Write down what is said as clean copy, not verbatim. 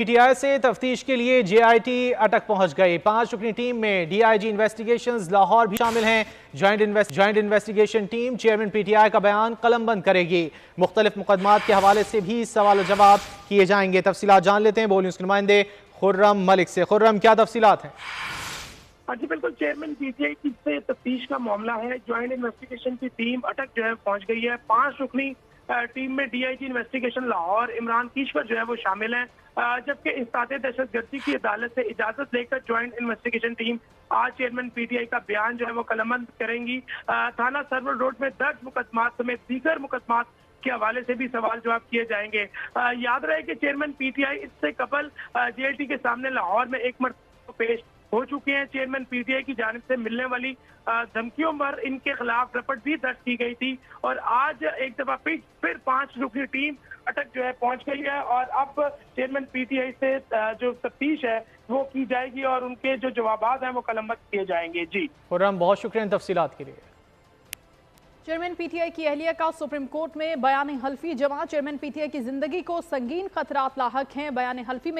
پی T آئی سے تفتیش کے لیے جے آئی ٹی اٹک پہنچ گئی۔ 5 رکنی ٹیم میں D I G investigations Lahore بھی شامل ہیں۔ Joint investigation team chairman P T I کا بیان قلم بند کرے گی۔ مختلف مقدمات کے حوالے سے بھی سوال و جواب کیے جائیں گے۔ تفصیلات جان لیتے ہیں بول نیوز کے نمائندے خرم ملک سے۔ خرم، کیا تفصیلات ہیں؟ جی بالکل، چیئرمین پی ٹی آئی کی سے تفتیش کا معاملہ ہے۔ جوائنٹ انویسٹیگیشن کی ٹیم اٹک پہنچ گئی ہے۔ 5 رکنی ٹیم میں D I G investigation Lahore Imran Kishwar وہ شامل ہیں، جبکہ استاد دہشت گردی کی عدالت سے اجازت لے کر جوائنٹ انویسٹیگیشن ٹیم آج چیئرمین پی ٹی آئی کا بیان وہ قلم بند کریں گی۔ تھانہ سرور روڈ میں درج مقدمات سمیت دیگر مقدمات کے حوالے سے بھی سوال جواب کیے جائیں گے۔ یاد رہے کہ چیئرمین پی ٹی آئی اس سے قبل جے آئی ٹی کے سامنے لاہور میں ایک مرتبہ پیش ہو چکے ہیں۔ چیئرمین پی ٹی آئی کی جانب سے ملنے والی دھمکیوں پر ان کے خلاف رپورٹ بھی درج کی گئی تھی، اور آج ایک دفعہ پھر 5 رکنی ٹیم اٹک پہنچ گئی ہے، اور اب چیئرمین پی ٹی آئی سے جو تفتیش ہے وہ کی جائے گی اور ان کے جو جوابات ہیں وہ قلم بند کیے جائیں گے۔ جی خرم، بہت شکریہ ان تفصیلات کے لیے۔ چیئرمین پی ٹی آئی کی اہلیہ کا سپریم کورٹ میں بیان حلفی جمع۔ چیئرمین پی ٹی آئی کی زندگی کو سنگین خطرات لاحق ہیں۔ بیان حلفی میں